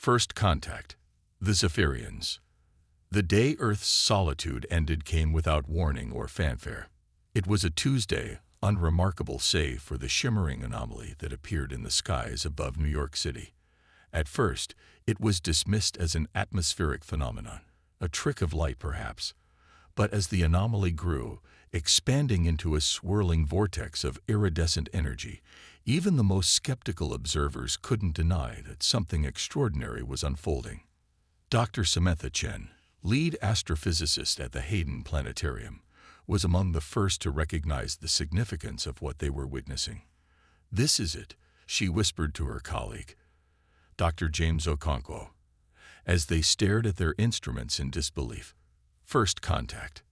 First contact. The Zephyrians. The day Earth's solitude ended came without warning or fanfare. It was a Tuesday, unremarkable save for the shimmering anomaly that appeared in the skies above New York City. At first, it was dismissed as an atmospheric phenomenon, a trick of light perhaps. But as the anomaly grew, expanding into a swirling vortex of iridescent energy, even the most skeptical observers couldn't deny that something extraordinary was unfolding. Dr. Samantha Chen, lead astrophysicist at the Hayden Planetarium, was among the first to recognize the significance of what they were witnessing. "This is it," she whispered to her colleague, Dr. James Okonkwo, as they stared at their instruments in disbelief. First contact.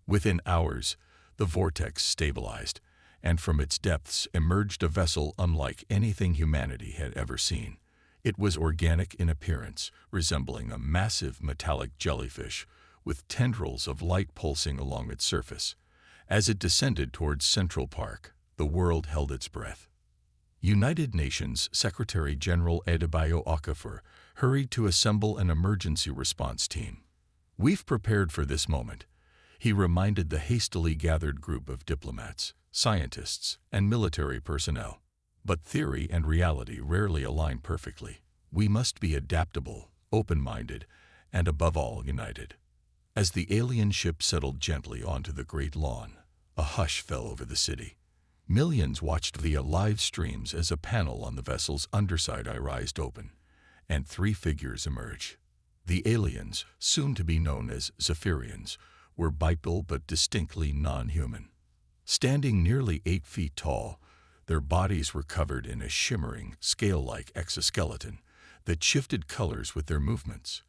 Within hours, the vortex stabilized, and from its depths emerged a vessel unlike anything humanity had ever seen. It was organic in appearance, resembling a massive metallic jellyfish with tendrils of light pulsing along its surface. As it descended towards Central Park, the world held its breath. United Nations Secretary-General Adebayo Okafor hurried to assemble an emergency response team. "We've prepared for this moment," he reminded the hastily gathered group of diplomats, scientists, and military personnel. But theory and reality rarely align perfectly. We must be adaptable, open-minded, and above all, united. As the alien ship settled gently onto the Great Lawn, a hush fell over the city. Millions watched via live streams as a panel on the vessel's underside rised open, and three figures emerged. The aliens, soon to be known as Zephyrians, were bipedal but distinctly non-human. Standing nearly 8 feet tall, their bodies were covered in a shimmering, scale-like exoskeleton that shifted colors with their movements.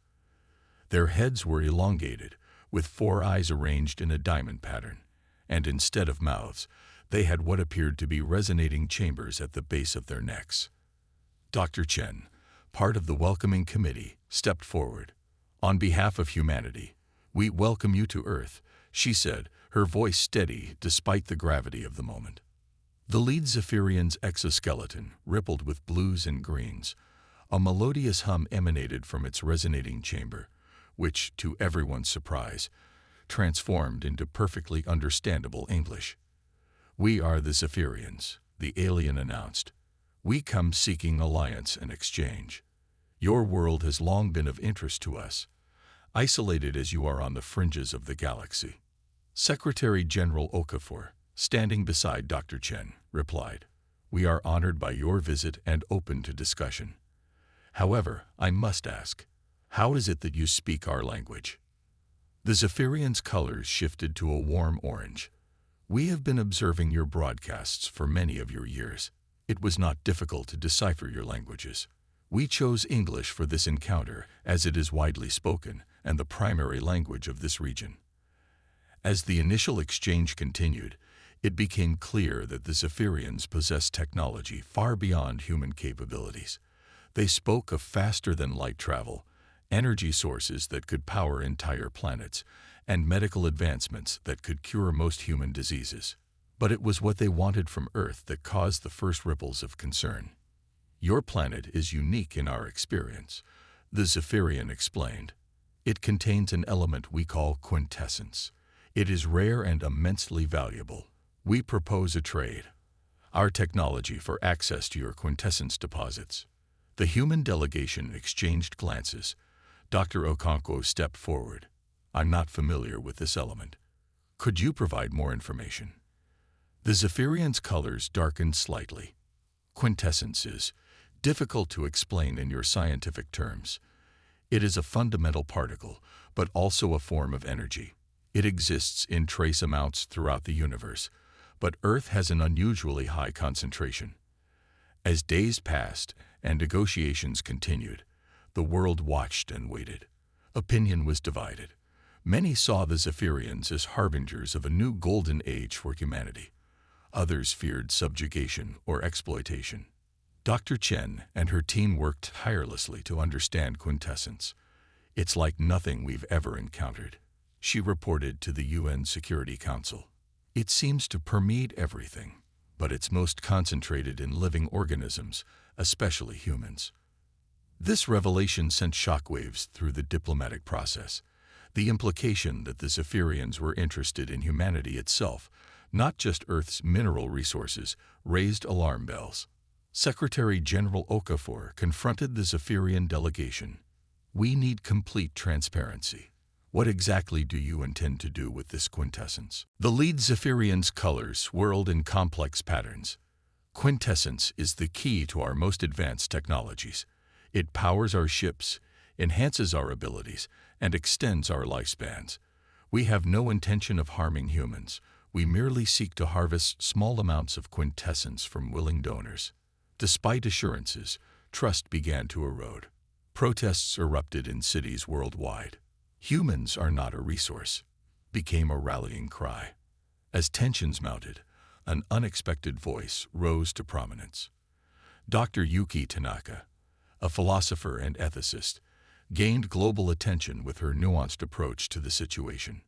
Their heads were elongated, with 4 eyes arranged in a diamond pattern, and instead of mouths, they had what appeared to be resonating chambers at the base of their necks. Dr. Chen, part of the welcoming committee, stepped forward. "On behalf of humanity, we welcome you to Earth," she said, her voice steady despite the gravity of the moment. The lead Zephyrian's exoskeleton rippled with blues and greens. A melodious hum emanated from its resonating chamber, which, to everyone's surprise, transformed into perfectly understandable English. "We are the Zephyrians," the alien announced. "We come seeking alliance and exchange. Your world has long been of interest to us, isolated as you are on the fringes of the galaxy." Secretary-General Okafor, standing beside Dr. Chen, replied, "We are honored by your visit and open to discussion. However, I must ask, how is it that you speak our language?" The Zephyrian's colors shifted to a warm orange. "We have been observing your broadcasts for many of your years. It was not difficult to decipher your languages. We chose English for this encounter as it is widely spoken and the primary language of this region." As the initial exchange continued, it became clear that the Zephyrians possessed technology far beyond human capabilities. They spoke of faster-than-light travel, energy sources that could power entire planets, and medical advancements that could cure most human diseases. But it was what they wanted from Earth that caused the first ripples of concern. "Your planet is unique in our experience," the Zephyrian explained. "It contains an element we call quintessence. It is rare and immensely valuable. We propose a trade. Our technology for access to your quintessence deposits." The human delegation exchanged glances. Dr. Okonkwo stepped forward. "I'm not familiar with this element. Could you provide more information?" The Zephyrian's colors darkened slightly. "Quintessence is difficult to explain in your scientific terms. It is a fundamental particle, but also a form of energy. It exists in trace amounts throughout the universe, but Earth has an unusually high concentration." As days passed and negotiations continued, the world watched and waited. Opinion was divided. Many saw the Zephyrians as harbingers of a new golden age for humanity. Others feared subjugation or exploitation. Dr. Chen and her team worked tirelessly to understand quintessence. "It's like nothing we've ever encountered," she reported to the UN Security Council. "It seems to permeate everything, but it's most concentrated in living organisms, especially humans." This revelation sent shockwaves through the diplomatic process. The implication that the Zephyrians were interested in humanity itself, not just Earth's mineral resources, raised alarm bells. Secretary General Okafor confronted the Zephyrian delegation. "We need complete transparency. What exactly do you intend to do with this quintessence?" The lead Zephyrian's colors whirled in complex patterns. "Quintessence is the key to our most advanced technologies. It powers our ships, enhances our abilities, and extends our lifespans. We have no intention of harming humans. We merely seek to harvest small amounts of quintessence from willing donors." Despite assurances, trust began to erode. Protests erupted in cities worldwide. "Humans are not a resource," became a rallying cry. As tensions mounted, an unexpected voice rose to prominence. Dr. Yuki Tanaka, a philosopher and ethicist, gained global attention with her nuanced approach to the situation.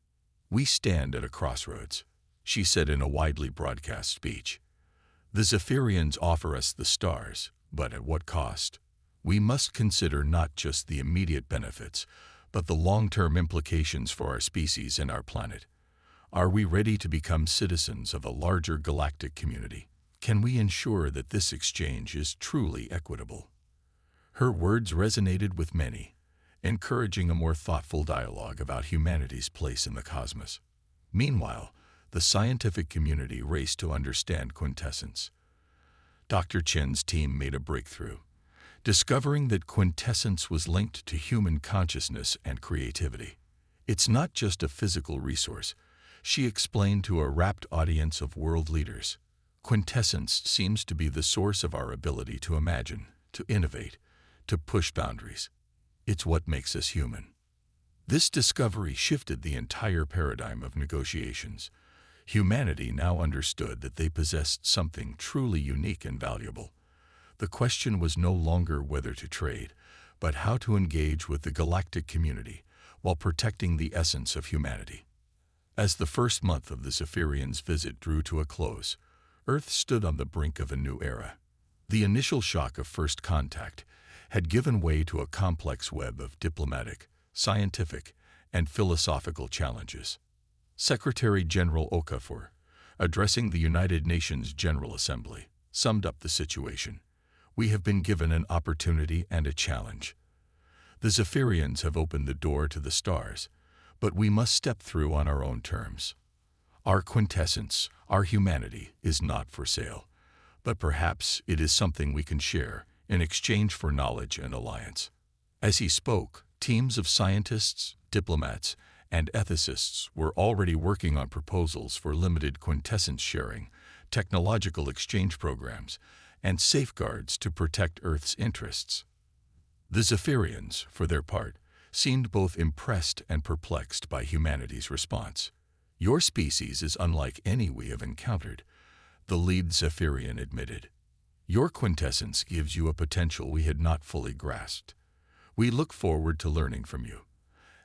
"We stand at a crossroads," she said in a widely broadcast speech. "The Zephyrians offer us the stars, but at what cost? We must consider not just the immediate benefits, but the long-term implications for our species and our planet. Are we ready to become citizens of a larger galactic community? Can we ensure that this exchange is truly equitable?" Her words resonated with many, encouraging a more thoughtful dialogue about humanity's place in the cosmos. Meanwhile, the scientific community raced to understand quintessence. Dr. Chen's team made a breakthrough, discovering that quintessence was linked to human consciousness and creativity. "It's not just a physical resource," she explained to a rapt audience of world leaders. "Quintessence seems to be the source of our ability to imagine, to innovate, to push boundaries. It's what makes us human." This discovery shifted the entire paradigm of negotiations. Humanity now understood that they possessed something truly unique and valuable. The question was no longer whether to trade, but how to engage with the galactic community while protecting the essence of humanity. As the first month of the Zephyrians' visit drew to a close, Earth stood on the brink of a new era. The initial shock of first contact had given way to a complex web of diplomatic, scientific, and philosophical challenges. Secretary General Okafor, addressing the United Nations General Assembly, summed up the situation. "We have been given an opportunity and a challenge. The Zephyrians have opened the door to the stars, but we must step through on our own terms. Our quintessence, our humanity, is not for sale, but perhaps it is something we can share in exchange for knowledge and alliance." As he spoke, teams of scientists, diplomats, and ethicists were already working on proposals for limited quintessence sharing, technological exchange programs, and safeguards to protect Earth's interests. The Zephyrians, for their part, seemed both impressed and perplexed by humanity's response. "Your species is unlike any we have encountered," the lead Zephyrian admitted. "Your quintessence gives you a potential we had not fully grasped. We look forward to learning from you,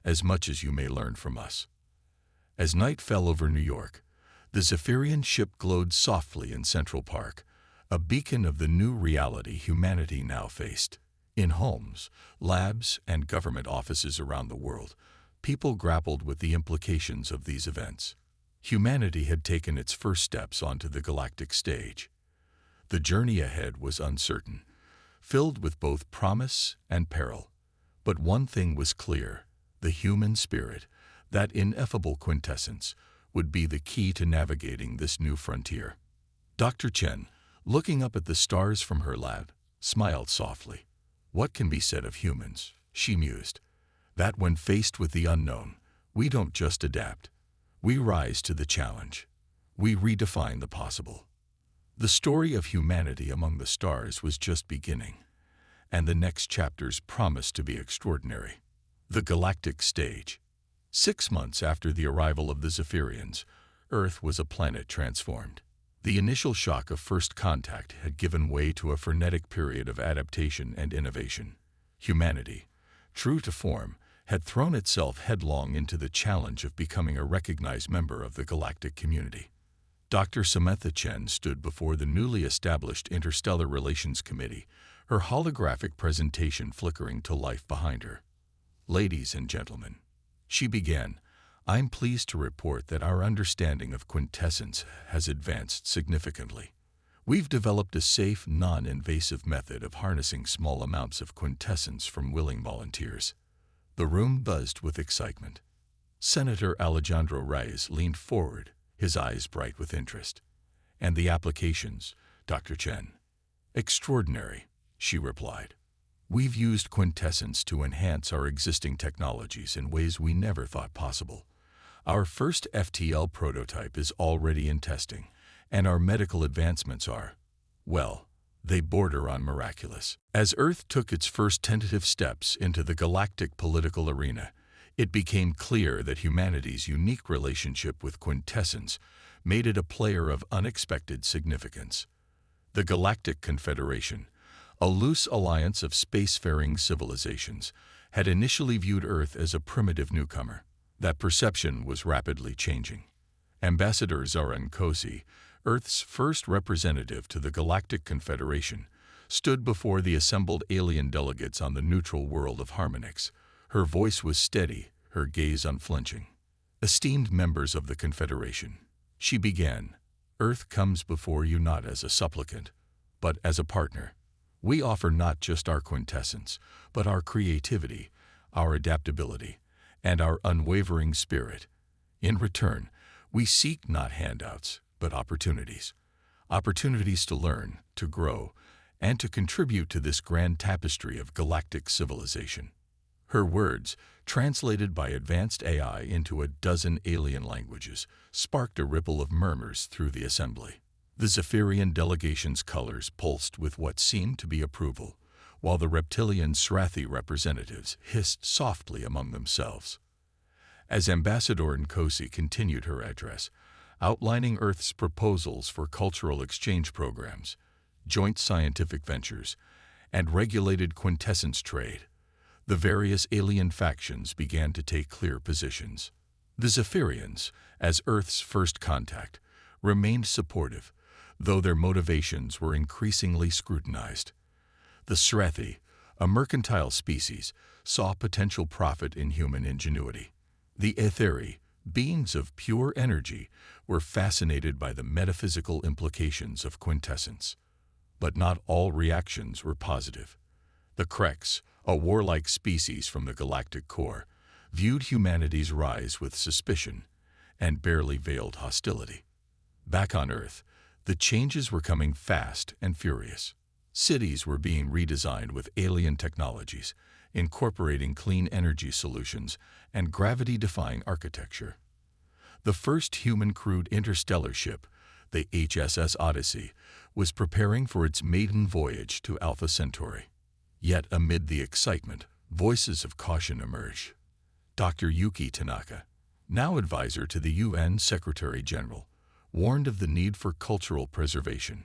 as much as you may learn from us." As night fell over New York, the Zephyrian ship glowed softly in Central Park, a beacon of the new reality humanity now faced. In homes, labs, and government offices around the world, people grappled with the implications of these events. Humanity had taken its first steps onto the galactic stage. The journey ahead was uncertain, filled with both promise and peril. But one thing was clear: the human spirit, that ineffable quintessence, would be the key to navigating this new frontier. Dr. Chen, looking up at the stars from her lab, smiled softly. "What can be said of humans?" she mused. "That when faced with the unknown, we don't just adapt. We rise to the challenge. We redefine the possible." The story of humanity among the stars was just beginning, and the next chapters promised to be extraordinary. The galactic stage. 6 months after the arrival of the Zephyrians, Earth was a planet transformed. The initial shock of first contact had given way to a frenetic period of adaptation and innovation. Humanity, true to form, had thrown itself headlong into the challenge of becoming a recognized member of the galactic community. Dr. Samantha Chen stood before the newly established Interstellar Relations Committee, her holographic presentation flickering to life behind her. "Ladies and gentlemen," she began, "I'm pleased to report that our understanding of quintessence has advanced significantly. We've developed a safe, non-invasive method of harnessing small amounts of quintessence from willing volunteers." The room buzzed with excitement. Senator Alejandro Reyes leaned forward, his eyes bright with interest. "And the applications, Dr. Chen?" "Extraordinary," she replied. "We've used quintessence to enhance our existing technologies in ways we never thought possible. Our first FTL prototype is already in testing, and our medical advancements are, well, they border on miraculous." As Earth took its first tentative steps into the galactic political arena, it became clear that humanity's unique relationship with quintessence made it a player of unexpected significance. The Galactic Confederation, a loose alliance of spacefaring civilizations, had initially viewed Earth as a primitive newcomer. That perception was rapidly changing. Ambassador Zaran Kosi, Earth's first representative to the Galactic Confederation, stood before the assembled alien delegates on the neutral world of Harmonix. Her voice was steady, her gaze unflinching. "Esteemed members of the Confederation," she began, "Earth comes before you not as a supplicant, but as a partner. We offer not just our quintessence, but our creativity, our adaptability, and our unwavering spirit. In return, we seek not handouts, but opportunities. Opportunities to learn, to grow, and to contribute to this grand tapestry of galactic civilization." Her words, translated by advanced AI into a dozen alien languages, sparked a ripple of murmurs through the assembly. The Zephyrian delegation's colors pulsed with what seemed to be approval, while the reptilian Srathi representatives hissed softly among themselves. As Ambassador Nkosi continued her address, outlining Earth's proposals for cultural exchange programs, joint scientific ventures, and regulated quintessence trade, the various alien factions began to take clear positions. The Zephyrians, as Earth's first contact, remained supportive, though their motivations were increasingly scrutinized. The Srathi, a mercantile species, saw potential profit in human ingenuity. The Etheri, beings of pure energy, were fascinated by the metaphysical implications of quintessence. But not all reactions were positive. The Kreks, a warlike species from the galactic core, viewed humanity's rise with suspicion and barely veiled hostility. Back on Earth, the changes were coming fast and furious. Cities were being redesigned with alien technologies, incorporating clean energy solutions and gravity-defying architecture. The first human-crewed interstellar ship, the HSS Odyssey, was preparing for its maiden voyage to Alpha Centauri. Yet amid the excitement, voices of caution emerged. Dr. Yuki Tanaka, now advisor to the UN Secretary-General, warned of the need for cultural preservation.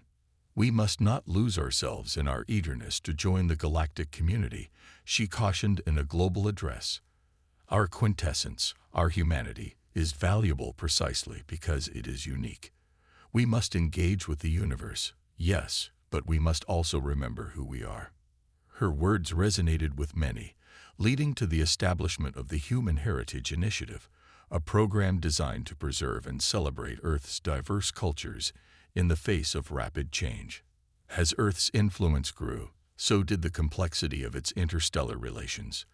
"We must not lose ourselves in our eagerness to join the galactic community," she cautioned in a global address. "Our quintessence, our humanity, is valuable precisely because it is unique. We must engage with the universe, yes, but we must also remember who we are." Her words resonated with many, leading to the establishment of the Human Heritage Initiative, a program designed to preserve and celebrate Earth's diverse cultures in the face of rapid change. As Earth's influence grew, so did the complexity of its interstellar relations.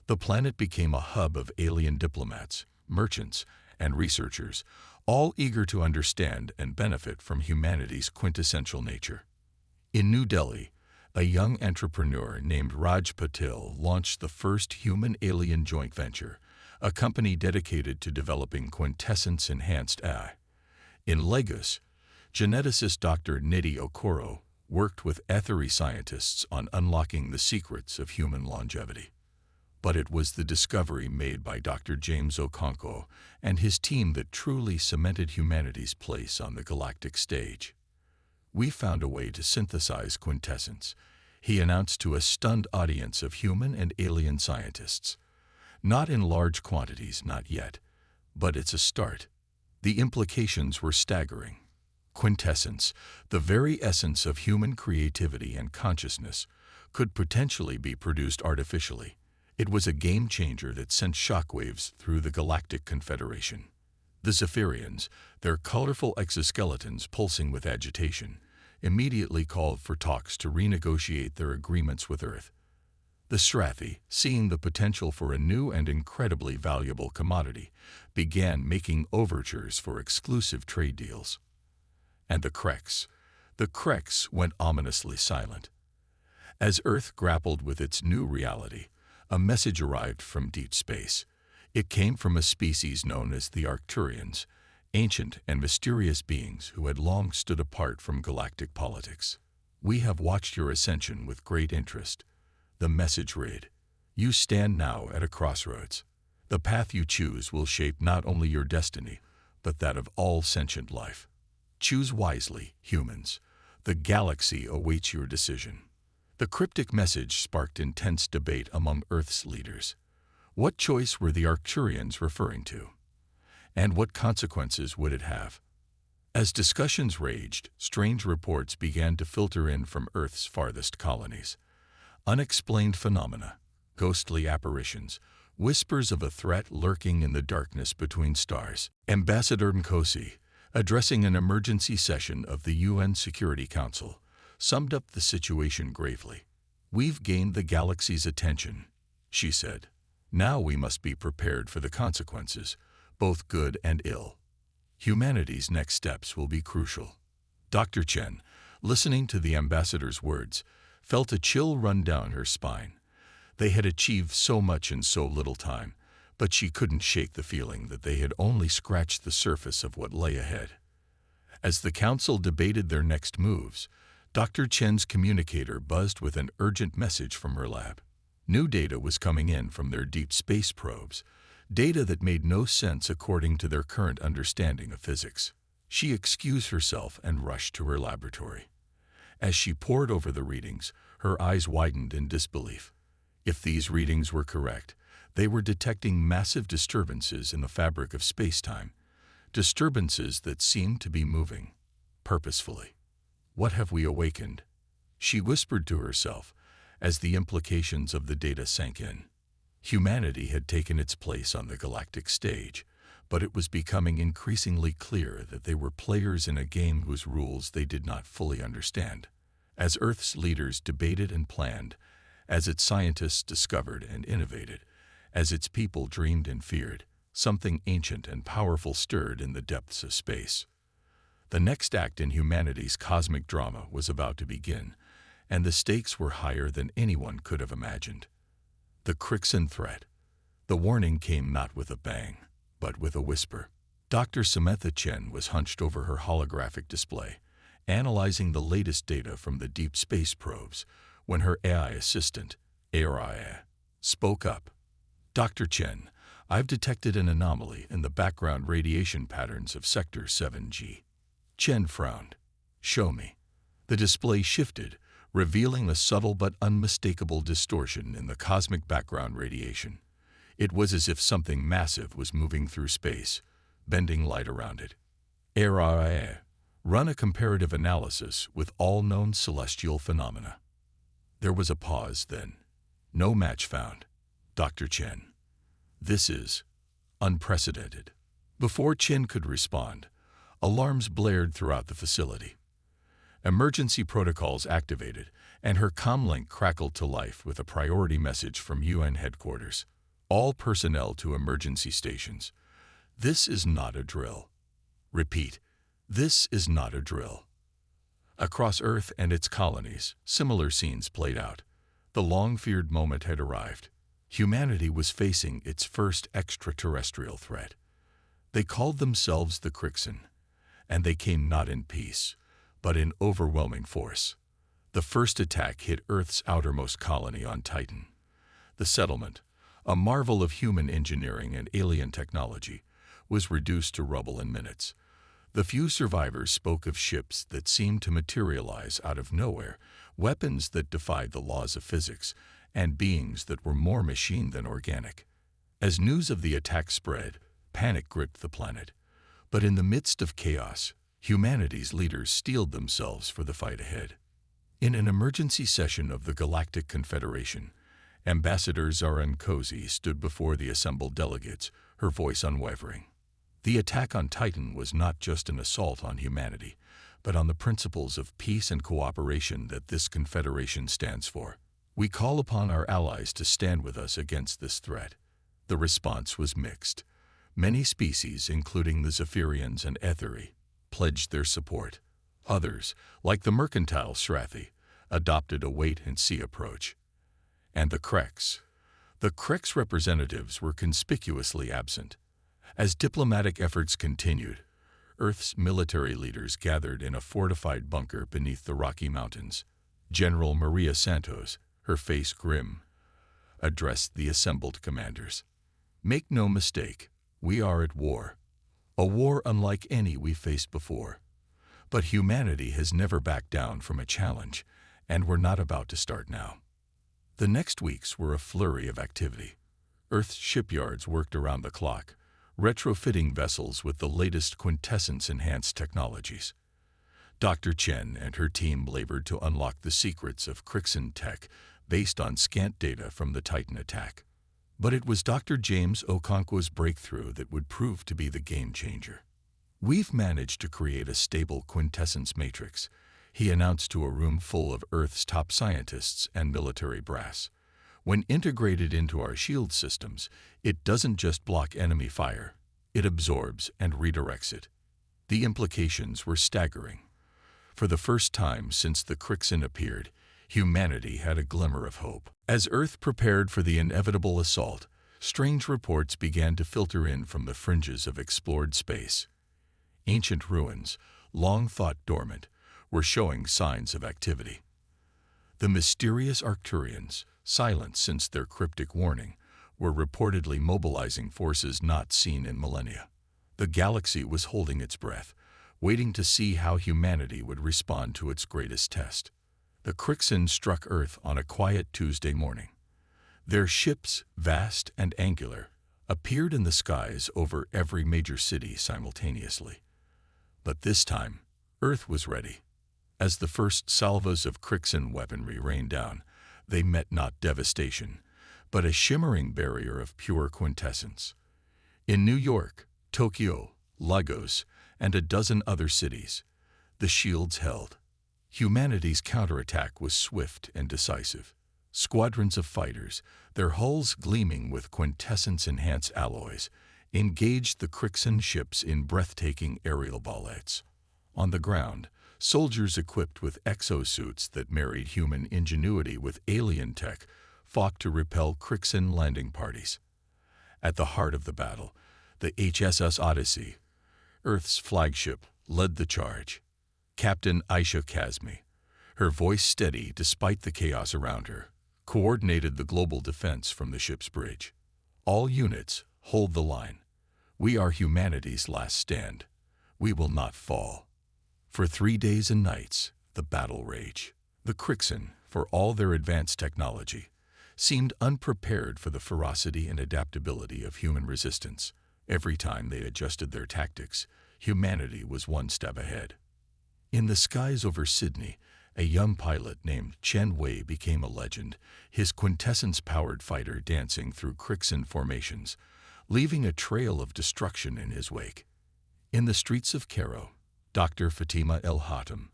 The planet became a hub of alien diplomats, merchants, and researchers, all eager to understand and benefit from humanity's quintessential nature. In New Delhi, a young entrepreneur named Raj Patil launched the first human-alien joint venture, a company dedicated to developing quintessence-enhanced AI. In Lagos, geneticist Dr. Nidhi Okoro worked with Etheri scientists on unlocking the secrets of human longevity. But it was the discovery made by Dr. James Okonkwo and his team that truly cemented humanity's place on the galactic stage. "We found a way to synthesize quintessence," he announced to a stunned audience of human and alien scientists. "Not in large quantities, not yet, but it's a start." The implications were staggering. quintessence, the very essence of human creativity and consciousness, could potentially be produced artificially. It was a game changer that sent shockwaves through the Galactic Confederation. The Zephyrians, their colorful exoskeletons pulsing with agitation, immediately called for talks to renegotiate their agreements with Earth. The Strathi, seeing the potential for a new and incredibly valuable commodity, began making overtures for exclusive trade deals. And the Kreks went ominously silent. As Earth grappled with its new reality, a message arrived from deep space. It came from a species known as the Arcturians, ancient and mysterious beings who had long stood apart from galactic politics. "We have watched your ascension with great interest," the message read. "You stand now at a crossroads. The path you choose will shape not only your destiny, but that of all sentient life. Choose wisely, humans. The galaxy awaits your decision." The cryptic message sparked intense debate among Earth's leaders. What choice were the Arcturians referring to? And what consequences would it have? As discussions raged, strange reports began to filter in from Earth's farthest colonies. Unexplained phenomena, ghostly apparitions, whispers of a threat lurking in the darkness between stars. Ambassador Nkosi, addressing an emergency session of the UN Security Council, summed up the situation gravely. "We've gained the galaxy's attention," she said. "Now we must be prepared for the consequences, both good and ill. Humanity's next steps will be crucial." Dr. Chen, listening to the ambassador's words, felt a chill run down her spine. They had achieved so much in so little time, but she couldn't shake the feeling that they had only scratched the surface of what lay ahead. As the council debated their next moves, Dr. Chen's communicator buzzed with an urgent message from her lab. New data was coming in from their deep space probes, data that made no sense according to their current understanding of physics. She excused herself and rushed to her laboratory. As she pored over the readings, her eyes widened in disbelief. If these readings were correct, they were detecting massive disturbances in the fabric of space-time, disturbances that seemed to be moving purposefully. "What have we awakened?" she whispered to herself as the implications of the data sank in. Humanity had taken its place on the galactic stage, but it was becoming increasingly clear that they were players in a game whose rules they did not fully understand. As Earth's leaders debated and planned, as its scientists discovered and innovated, as its people dreamed and feared, something ancient and powerful stirred in the depths of space. The next act in humanity's cosmic drama was about to begin, and the stakes were higher than anyone could have imagined. The Krixan threat. The warning came not with a bang, but with a whisper. Dr. Samantha Chen was hunched over her holographic display, analyzing the latest data from the deep space probes, when her AI assistant, AI, spoke up. "Dr. Chen, I've detected an anomaly in the background radiation patterns of Sector 7G. Chen frowned. "Show me." The display shifted, revealing a subtle but unmistakable distortion in the cosmic background radiation. It was as if something massive was moving through space, bending light around it. AI, run a comparative analysis with all known celestial phenomena. There was a pause then. "No match found, Dr. Chen. This is unprecedented." Before Chen could respond, alarms blared throughout the facility. Emergency protocols activated, and her comlink crackled to life with a priority message from UN headquarters. "All personnel to emergency stations. This is not a drill. Repeat, this is not a drill." Across Earth and its colonies, similar scenes played out. The long-feared moment had arrived. Humanity was facing its first extraterrestrial threat. They called themselves the Krixan, and they came not in peace, but in overwhelming force. The first attack hit Earth's outermost colony on Titan. The settlement, a marvel of human engineering and alien technology, was reduced to rubble in minutes. The few survivors spoke of ships that seemed to materialize out of nowhere, weapons that defied the laws of physics, and beings that were more machine than organic. As news of the attack spread, panic gripped the planet. But in the midst of chaos, Humanity's leaders steeled themselves for the fight ahead. In an emergency session of the Galactic Confederation, Ambassador Zaran Kozi stood before the assembled delegates, her voice unwavering. The attack on Titan was not just an assault on humanity, but on the principles of peace and cooperation that this confederation stands for. We call upon our allies to stand with us against this threat. The response was mixed. Many species, including the Zephyrians and Etheri, pledged their support. Others, like the mercantile Shrathi, adopted a wait-and-see approach. And the Kreks representatives were conspicuously absent. As diplomatic efforts continued, Earth's military leaders gathered in a fortified bunker beneath the Rocky Mountains. General Maria Santos, her face grim, addressed the assembled commanders. "Make no mistake, we are at war. A war unlike any we faced before. But humanity has never backed down from a challenge, and we're not about to start now." The next weeks were a flurry of activity. Earth's shipyards worked around the clock, retrofitting vessels with the latest quintessence-enhanced technologies. Dr. Chen and her team labored to unlock the secrets of Crixan tech based on scant data from the Titan attack. But it was Dr. James Okonkwo's breakthrough that would prove to be the game-changer. "We've managed to create a stable quintessence matrix," he announced to a room full of Earth's top scientists and military brass. "When integrated into our shield systems, it doesn't just block enemy fire, it absorbs and redirects it." The implications were staggering. For the first time since the Crixan appeared, humanity had a glimmer of hope. As Earth prepared for the inevitable assault, strange reports began to filter in from the fringes of explored space. Ancient ruins, long thought dormant, were showing signs of activity. The mysterious Arcturians, silent since their cryptic warning, were reportedly mobilizing forces not seen in millennia. The galaxy was holding its breath, waiting to see how humanity would respond to its greatest test. The Crixan struck Earth on a quiet Tuesday morning. Their ships, vast and angular, appeared in the skies over every major city simultaneously. But this time, Earth was ready. As the first salvos of Crixan weaponry rained down, they met not devastation, but a shimmering barrier of pure quintessence. In New York, Tokyo, Lagos, and a dozen other cities, the shields held. Humanity's counterattack was swift and decisive. Squadrons of fighters, their hulls gleaming with quintessence-enhanced alloys, engaged the Crixan ships in breathtaking aerial ballets. On the ground, soldiers equipped with exosuits that married human ingenuity with alien tech fought to repel Crixan landing parties. At the heart of the battle, the HSS Odyssey, Earth's flagship, led the charge. Captain Aisha Kazmi, her voice steady despite the chaos around her, coordinated the global defense from the ship's bridge. "All units, hold the line. We are humanity's last stand. We will not fall." For 3 days and nights, the battle raged. The Crixan, for all their advanced technology, seemed unprepared for the ferocity and adaptability of human resistance. Every time they adjusted their tactics, humanity was one step ahead. In the skies over Sydney, a young pilot named Chen Wei became a legend, his quintessence-powered fighter dancing through Crixan formations, leaving a trail of destruction in his wake. In the streets of Cairo, Dr. Fatima El-Hatem,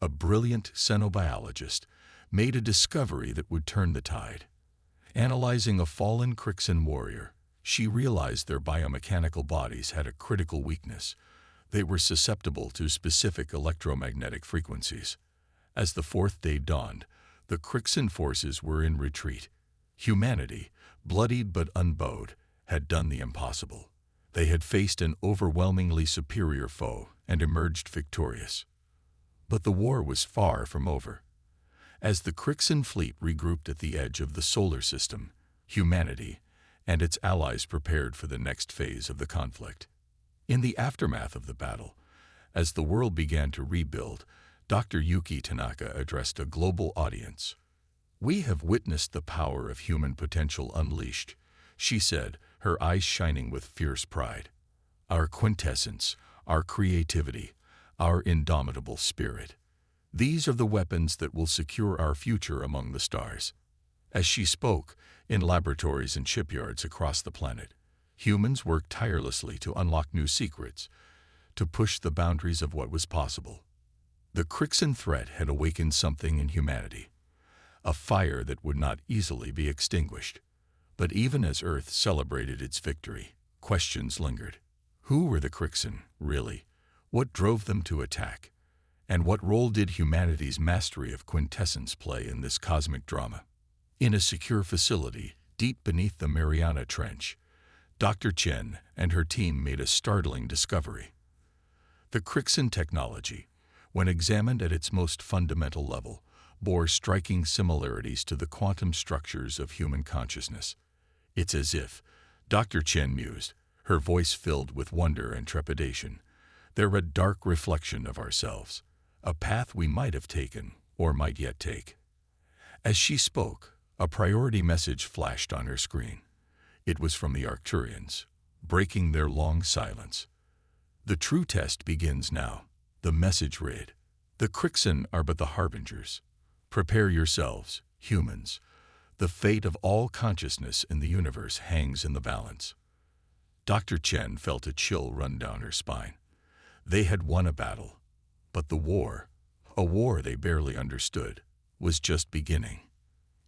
a brilliant xenobiologist, made a discovery that would turn the tide. Analyzing a fallen Crixan warrior, she realized their biomechanical bodies had a critical weakness. They were susceptible to specific electromagnetic frequencies. As the fourth day dawned, the Crixan forces were in retreat. Humanity, bloodied but unbowed, had done the impossible. They had faced an overwhelmingly superior foe and emerged victorious. But the war was far from over. As the Crixan fleet regrouped at the edge of the solar system, humanity and its allies prepared for the next phase of the conflict. In the aftermath of the battle, as the world began to rebuild, Dr. Yuki Tanaka addressed a global audience. "We have witnessed the power of human potential unleashed," she said, her eyes shining with fierce pride. "Our quintessence, our creativity, our indomitable spirit. These are the weapons that will secure our future among the stars. As she spoke, in laboratories and shipyards across the planet, humans worked tirelessly to unlock new secrets, to push the boundaries of what was possible. The Crixan threat had awakened something in humanity, a fire that would not easily be extinguished. But even as Earth celebrated its victory, questions lingered. Who were the Crixan, really? What drove them to attack? And what role did humanity's mastery of quintessence play in this cosmic drama? In a secure facility, deep beneath the Mariana Trench, Dr. Chen and her team made a startling discovery. The Crixan technology, when examined at its most fundamental level, bore striking similarities to the quantum structures of human consciousness. It's as if, Dr. Chen mused, her voice filled with wonder and trepidation, they're a dark reflection of ourselves, a path we might have taken or might yet take. As she spoke, a priority message flashed on her screen. It was from the Arcturians, breaking their long silence. The true test begins now, the message read. The Crixan are but the harbingers. Prepare yourselves, humans. The fate of all consciousness in the universe hangs in the balance. Dr. Chen felt a chill run down her spine. They had won a battle, but the war, a war they barely understood, was just beginning.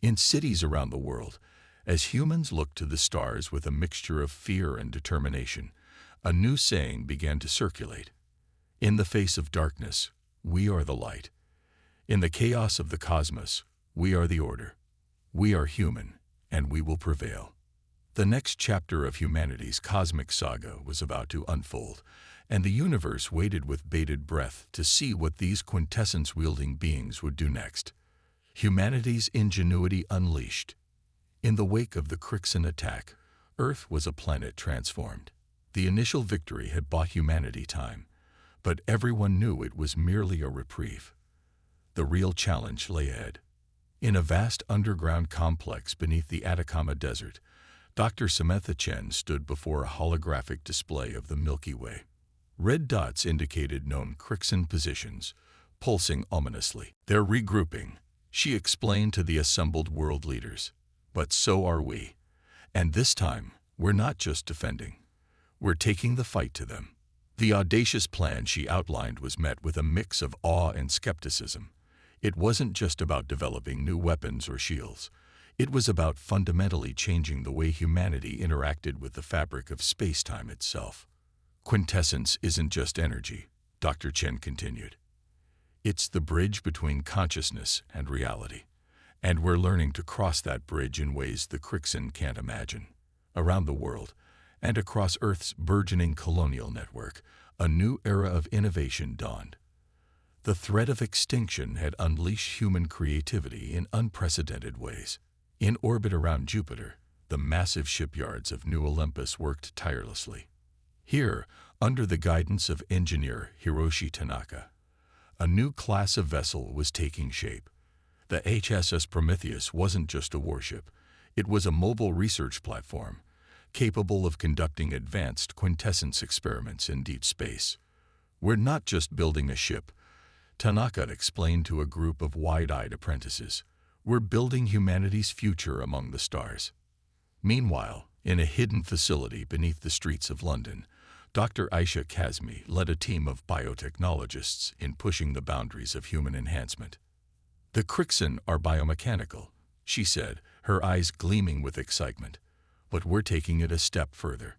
In cities around the world, as humans looked to the stars with a mixture of fear and determination, a new saying began to circulate. In the face of darkness, we are the light. In the chaos of the cosmos, we are the order. We are human, and we will prevail. The next chapter of humanity's cosmic saga was about to unfold, and the universe waited with bated breath to see what these quintessence-wielding beings would do next. Humanity's ingenuity unleashed. In the wake of the Crixan attack, Earth was a planet transformed. The initial victory had bought humanity time, but everyone knew it was merely a reprieve. The real challenge lay ahead. In a vast underground complex beneath the Atacama Desert, Dr. Samantha Chen stood before a holographic display of the Milky Way. Red dots indicated known Crixan positions, pulsing ominously. They're regrouping, she explained to the assembled world leaders. But so are we. And this time, we're not just defending. We're taking the fight to them. The audacious plan she outlined was met with a mix of awe and skepticism. It wasn't just about developing new weapons or shields. It was about fundamentally changing the way humanity interacted with the fabric of space-time itself. Quintessence isn't just energy, Dr. Chen continued. It's the bridge between consciousness and reality. And we're learning to cross that bridge in ways the Crixan can't imagine. Around the world, and across Earth's burgeoning colonial network, a new era of innovation dawned. The threat of extinction had unleashed human creativity in unprecedented ways. In orbit around Jupiter, the massive shipyards of New Olympus worked tirelessly. Here, under the guidance of engineer Hiroshi Tanaka, a new class of vessel was taking shape. The HSS Prometheus wasn't just a warship. It was a mobile research platform, capable of conducting advanced quintessence experiments in deep space. We're not just building a ship, Tanaka explained to a group of wide-eyed apprentices. We're building humanity's future among the stars. Meanwhile, in a hidden facility beneath the streets of London, Dr. Aisha Kazmi led a team of biotechnologists in pushing the boundaries of human enhancement. The Crixan are biomechanical, she said, her eyes gleaming with excitement. But we're taking it a step further.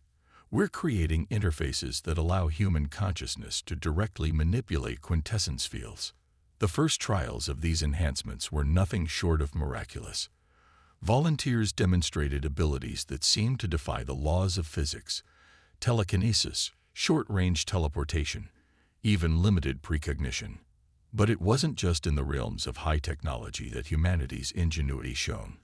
We're creating interfaces that allow human consciousness to directly manipulate quintessence fields. The first trials of these enhancements were nothing short of miraculous. Volunteers demonstrated abilities that seemed to defy the laws of physics: telekinesis, short-range teleportation, even limited precognition. But it wasn't just in the realms of high technology that humanity's ingenuity shone.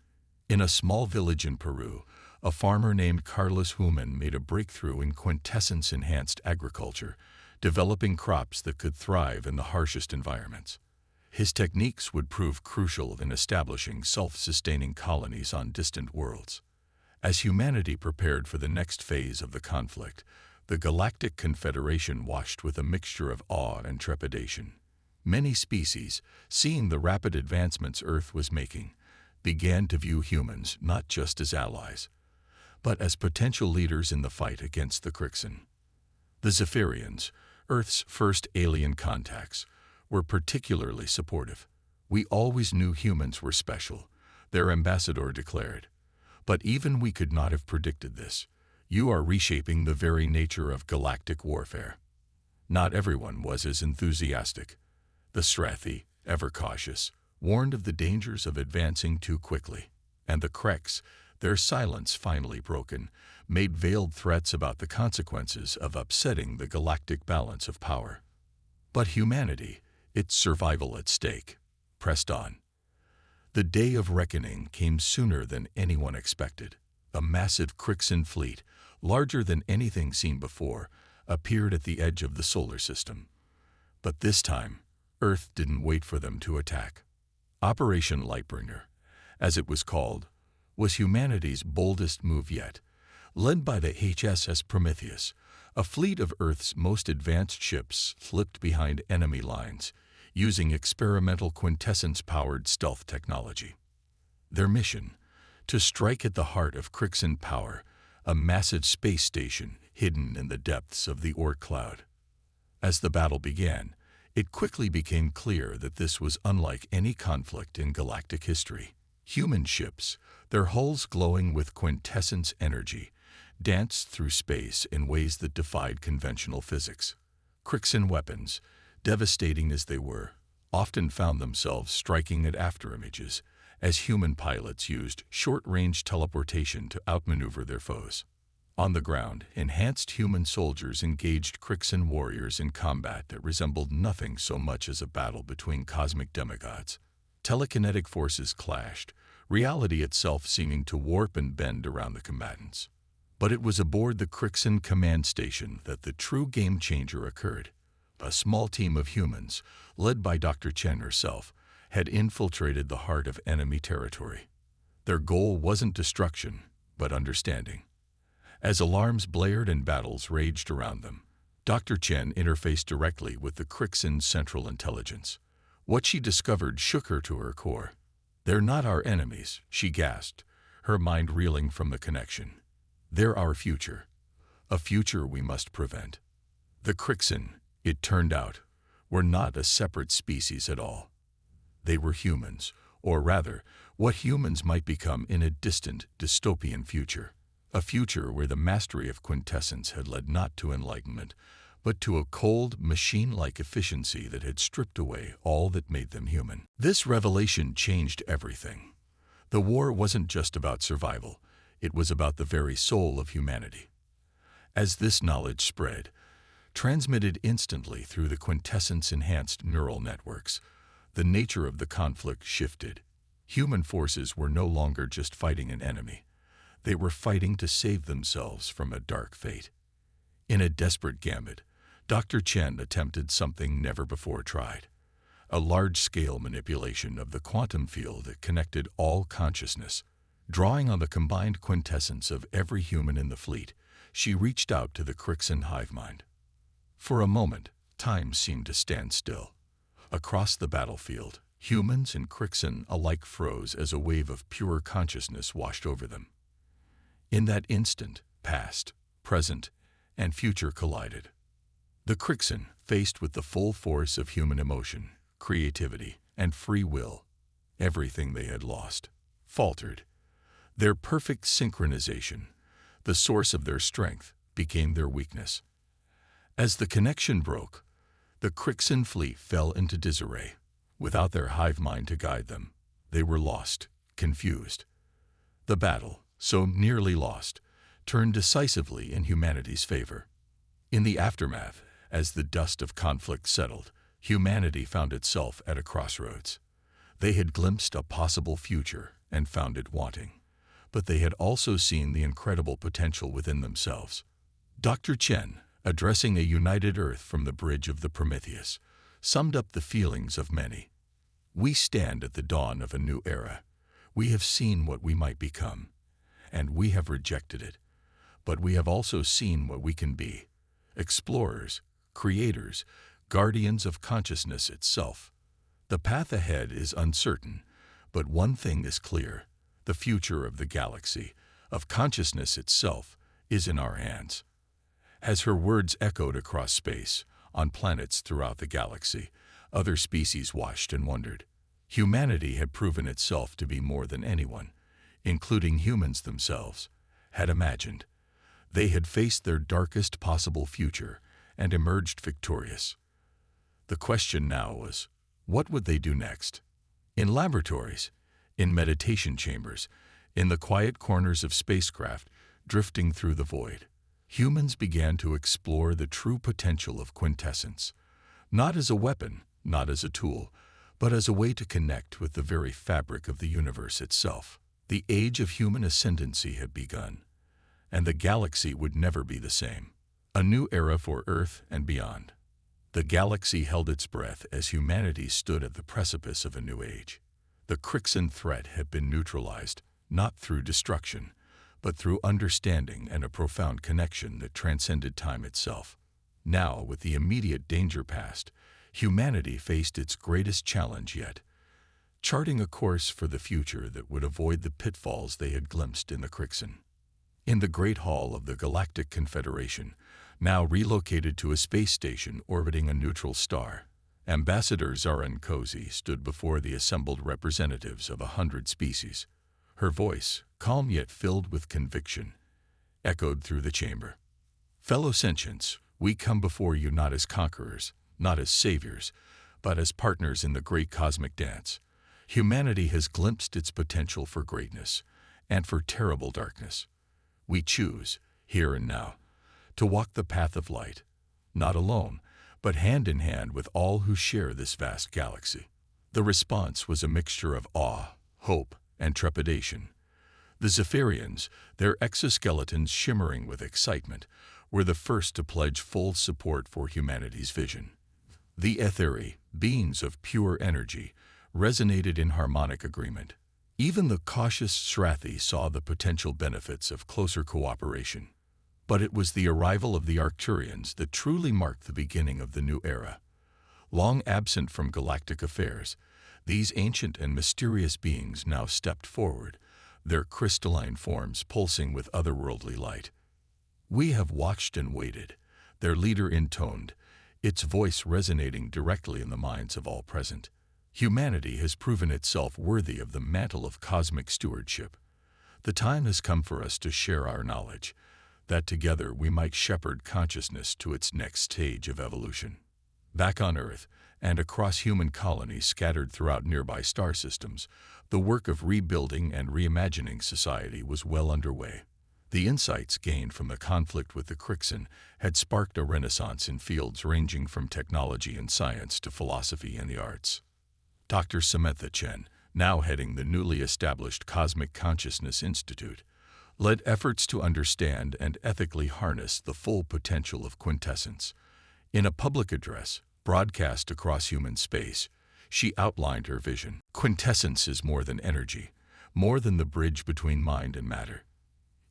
In a small village in Peru, a farmer named Carlos Human made a breakthrough in quintessence-enhanced agriculture, developing crops that could thrive in the harshest environments. His techniques would prove crucial in establishing self-sustaining colonies on distant worlds. As humanity prepared for the next phase of the conflict, The Galactic Confederation watched with a mixture of awe and trepidation. Many species, seeing the rapid advancements Earth was making, began to view humans not just as allies, but as potential leaders in the fight against the Crixin. The Zephyrians, Earth's first alien contacts, were particularly supportive. "We always knew humans were special," their ambassador declared. "But even we could not have predicted this. You are reshaping the very nature of galactic warfare." Not everyone was as enthusiastic. The Strathi, ever cautious, warned of the dangers of advancing too quickly. And the Krex, their silence finally broken, made veiled threats about the consequences of upsetting the galactic balance of power. But humanity, its survival at stake, pressed on. The day of reckoning came sooner than anyone expected. A massive Crixin fleet, larger than anything seen before, appeared at the edge of the solar system. But this time, Earth didn't wait for them to attack. Operation Lightbringer, as it was called, was humanity's boldest move yet. Led by the HSS Prometheus, a fleet of Earth's most advanced ships slipped behind enemy lines, using experimental quintessence-powered stealth technology. Their mission: to strike at the heart of Crixin power, a massive space station hidden in the depths of the Oort cloud. As the battle began, it quickly became clear that this was unlike any conflict in galactic history. Human ships, their hulls glowing with quintessence energy, danced through space in ways that defied conventional physics. Crixin weapons, devastating as they were, often found themselves striking at afterimages, as human pilots used short-range teleportation to outmaneuver their foes. On the ground, enhanced human soldiers engaged Crixin warriors in combat that resembled nothing so much as a battle between cosmic demigods. Telekinetic forces clashed, reality itself seeming to warp and bend around the combatants. But it was aboard the Crixin command station that the true game-changer occurred. A small team of humans, led by Dr. Chen herself, had infiltrated the heart of enemy territory. Their goal wasn't destruction, but understanding. As alarms blared and battles raged around them, Dr. Chen interfaced directly with the Crixin Central Intelligence. What she discovered shook her to her core. "They're not our enemies," she gasped, her mind reeling from the connection. "They're our future, a future we must prevent." The Crixin, it turned out, were not a separate species at all. They were humans, or rather, what humans might become in a distant, dystopian future. A future where the mastery of quintessence had led not to enlightenment, but to a cold, machine-like efficiency that had stripped away all that made them human. This revelation changed everything. The war wasn't just about survival, it was about the very soul of humanity. As this knowledge spread, transmitted instantly through the quintessence-enhanced neural networks, the nature of the conflict shifted. Human forces were no longer just fighting an enemy. They were fighting to save themselves from a dark fate. In a desperate gambit, Dr. Chen attempted something never before tried: a large-scale manipulation of the quantum field that connected all consciousness. Drawing on the combined quintessence of every human in the fleet, she reached out to the Crixin hive mind. For a moment, time seemed to stand still. Across the battlefield, humans and Crixin alike froze as a wave of pure consciousness washed over them. In that instant, past, present, and future collided. The Crixin, faced with the full force of human emotion, creativity, and free will, everything they had lost, faltered. Their perfect synchronization, the source of their strength, became their weakness. As the connection broke, the Crixin fleet fell into disarray. Without their hive mind to guide them, they were lost, confused. The battle, so nearly lost, turned decisively in humanity's favor. In the aftermath, as the dust of conflict settled, humanity found itself at a crossroads. They had glimpsed a possible future and found it wanting, but they had also seen the incredible potential within themselves. Dr. Chen, addressing a united Earth from the bridge of the Prometheus, summed up the feelings of many. "We stand at the dawn of a new era. We have seen what we might become, and we have rejected it. But we have also seen what we can be. explorers, creators, guardians of consciousness itself. The path ahead is uncertain, but one thing is clear: the future of the galaxy, of consciousness itself, is in our hands. As her words echoed across space, on planets throughout the galaxy, other species watched and wondered. Humanity had proven itself to be more than anyone, including humans themselves, had imagined. They had faced their darkest possible future and emerged victorious. The question now was, what would they do next? In laboratories, in meditation chambers, in the quiet corners of spacecraft drifting through the void, humans began to explore the true potential of quintessence, not as a weapon, not as a tool, but as a way to connect with the very fabric of the universe itself. The age of human ascendancy had begun, and the galaxy would never be the same. A new era for Earth and beyond. The galaxy held its breath as humanity stood at the precipice of a new age. The Crixan threat had been neutralized, not through destruction, but through understanding and a profound connection that transcended time itself. Now, with the immediate danger past, humanity faced its greatest challenge yet, charting a course for the future that would avoid the pitfalls they had glimpsed in the Crixan. In the Great Hall of the Galactic Confederation, now relocated to a space station orbiting a neutral star, Ambassador Zaran Kozi stood before the assembled representatives of 100 species. Her voice, calm yet filled with conviction, echoed through the chamber. Fellow sentients, we come before you not as conquerors, not as saviors, but as partners in the great cosmic dance. Humanity has glimpsed its potential for greatness and for terrible darkness. We choose, here and now, to walk the path of light, not alone, but hand in hand with all who share this vast galaxy. The response was a mixture of awe, hope, and trepidation. The Zephyrians, their exoskeletons shimmering with excitement, were the first to pledge full support for humanity's vision. The Etheri, beings of pure energy, resonated in harmonic agreement. Even the cautious Shrathi saw the potential benefits of closer cooperation. But it was the arrival of the Arcturians that truly marked the beginning of the new era. Long absent from galactic affairs, these ancient and mysterious beings now stepped forward, their crystalline forms pulsing with otherworldly light. We have watched and waited, their leader intoned, its voice resonating directly in the minds of all present. Humanity has proven itself worthy of the mantle of cosmic stewardship. The time has come for us to share our knowledge, that together we might shepherd consciousness to its next stage of evolution. Back on Earth, and across human colonies scattered throughout nearby star systems, the work of rebuilding and reimagining society was well underway. The insights gained from the conflict with the Crixan had sparked a renaissance in fields ranging from technology and science to philosophy and the arts. Dr. Samantha Chen, now heading the newly established Cosmic Consciousness Institute, led efforts to understand and ethically harness the full potential of quintessence. In a public address, broadcast across human space, she outlined her vision. Quintessence is more than energy, more than the bridge between mind and matter.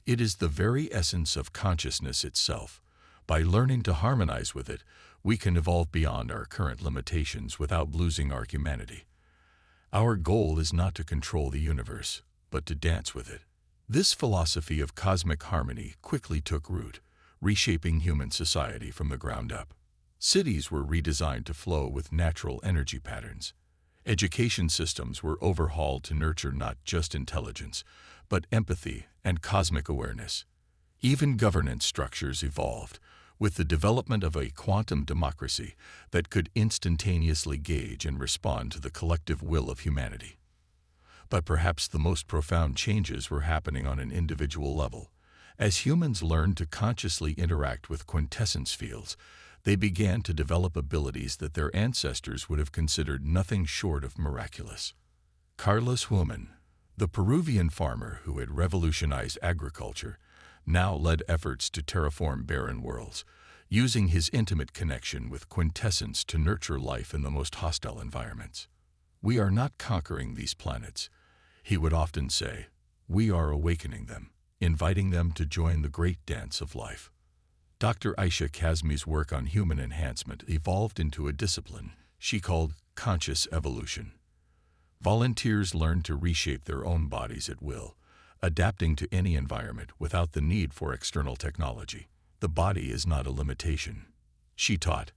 It is the very essence of consciousness itself. By learning to harmonize with it, we can evolve beyond our current limitations without losing our humanity. Our goal is not to control the universe, but to dance with it. This philosophy of cosmic harmony quickly took root, reshaping human society from the ground up. Cities were redesigned to flow with natural energy patterns. Education systems were overhauled to nurture not just intelligence, but empathy and cosmic awareness. Even governance structures evolved, with the development of a quantum democracy that could instantaneously gauge and respond to the collective will of humanity. But perhaps the most profound changes were happening on an individual level. As humans learned to consciously interact with quintessence fields, they began to develop abilities that their ancestors would have considered nothing short of miraculous. Carlos Huaman, the Peruvian farmer who had revolutionized agriculture, now led efforts to terraform barren worlds, using his intimate connection with quintessence to nurture life in the most hostile environments. We are not conquering these planets, he would often say. We are awakening them, inviting them to join the great dance of life. Dr. Aisha Kazmi's work on human enhancement evolved into a discipline she called conscious evolution. Volunteers learned to reshape their own bodies at will, adapting to any environment without the need for external technology. The body is not a limitation, she taught,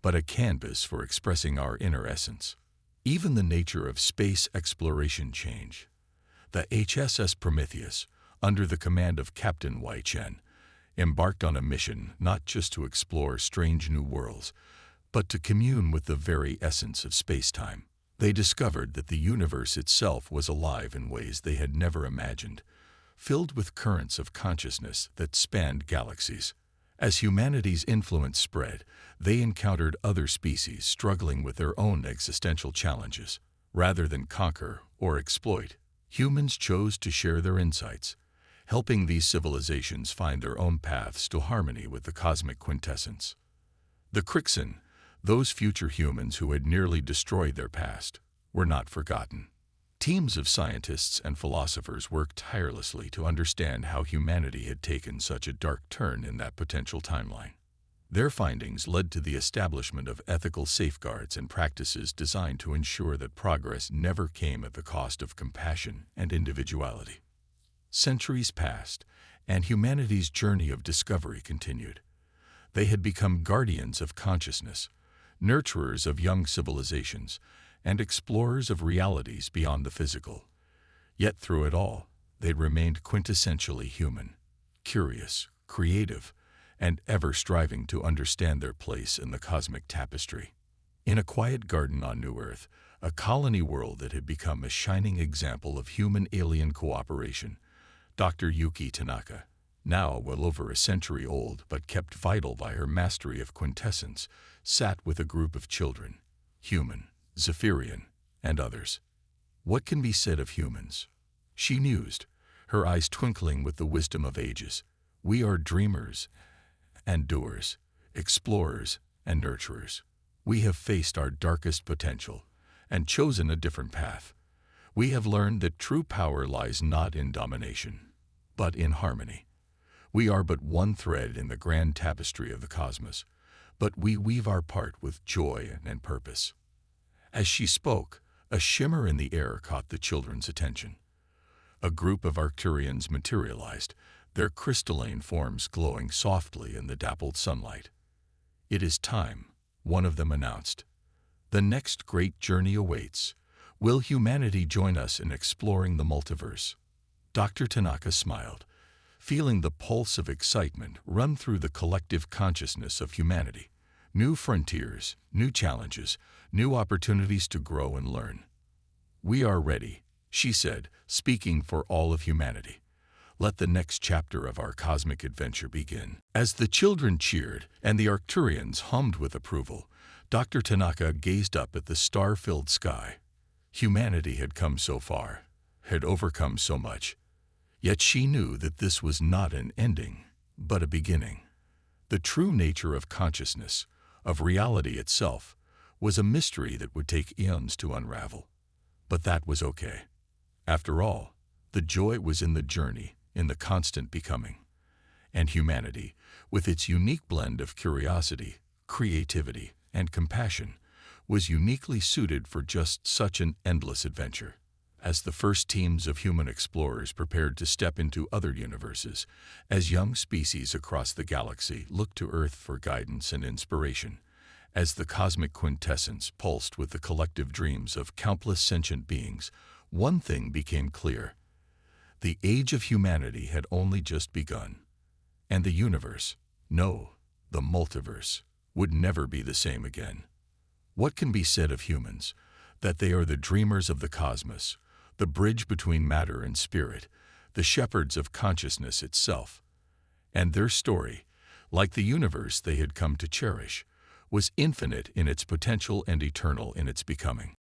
but a canvas for expressing our inner essence. Even the nature of space exploration changed. The HSS Prometheus, under the command of Captain Wai Chen, embarked on a mission not just to explore strange new worlds, but to commune with the very essence of space-time. They discovered that the universe itself was alive in ways they had never imagined, filled with currents of consciousness that spanned galaxies. As humanity's influence spread, they encountered other species struggling with their own existential challenges. Rather than conquer or exploit, humans chose to share their insights, helping these civilizations find their own paths to harmony with the cosmic quintessence. The Crixin, those future humans who had nearly destroyed their past, were not forgotten. Teams of scientists and philosophers worked tirelessly to understand how humanity had taken such a dark turn in that potential timeline. Their findings led to the establishment of ethical safeguards and practices designed to ensure that progress never came at the cost of compassion and individuality. Centuries passed, and humanity's journey of discovery continued. They had become guardians of consciousness, nurturers of young civilizations, and explorers of realities beyond the physical. Yet through it all, they remained quintessentially human, curious, creative, and ever striving to understand their place in the cosmic tapestry. In a quiet garden on New Earth, a colony world that had become a shining example of human-alien cooperation, Dr. Yuki Tanaka, now well over a century old but kept vital by her mastery of quintessence, sat with a group of children, human, Zephyrian, and others. What can be said of humans? She mused, her eyes twinkling with the wisdom of ages. We are dreamers and doers, explorers and nurturers. We have faced our darkest potential and chosen a different path. We have learned that true power lies not in domination, but in harmony. We are but one thread in the grand tapestry of the cosmos, but we weave our part with joy and purpose. As she spoke, a shimmer in the air caught the children's attention. A group of Arcturians materialized, their crystalline forms glowing softly in the dappled sunlight. "It is time," one of them announced. "The next great journey awaits. Will humanity join us in exploring the multiverse?" Dr. Tanaka smiled, feeling the pulse of excitement run through the collective consciousness of humanity. New frontiers, new challenges, new opportunities to grow and learn. "We are ready," she said, speaking for all of humanity. "Let the next chapter of our cosmic adventure begin." As the children cheered and the Arcturians hummed with approval, Dr. Tanaka gazed up at the star-filled sky. Humanity had come so far, had overcome so much. Yet she knew that this was not an ending, but a beginning. The true nature of consciousness, of reality itself, was a mystery that would take eons to unravel. But that was okay. After all, the joy was in the journey, in the constant becoming. And humanity, with its unique blend of curiosity, creativity, and compassion, was uniquely suited for just such an endless adventure. As the first teams of human explorers prepared to step into other universes, as young species across the galaxy looked to Earth for guidance and inspiration, as the cosmic quintessence pulsed with the collective dreams of countless sentient beings, one thing became clear. The age of humanity had only just begun, and the universe, no, the multiverse, would never be the same again. What can be said of humans? That they are the dreamers of the cosmos, the bridge between matter and spirit, the shepherds of consciousness itself. And their story, like the universe they had come to cherish, was infinite in its potential and eternal in its becoming.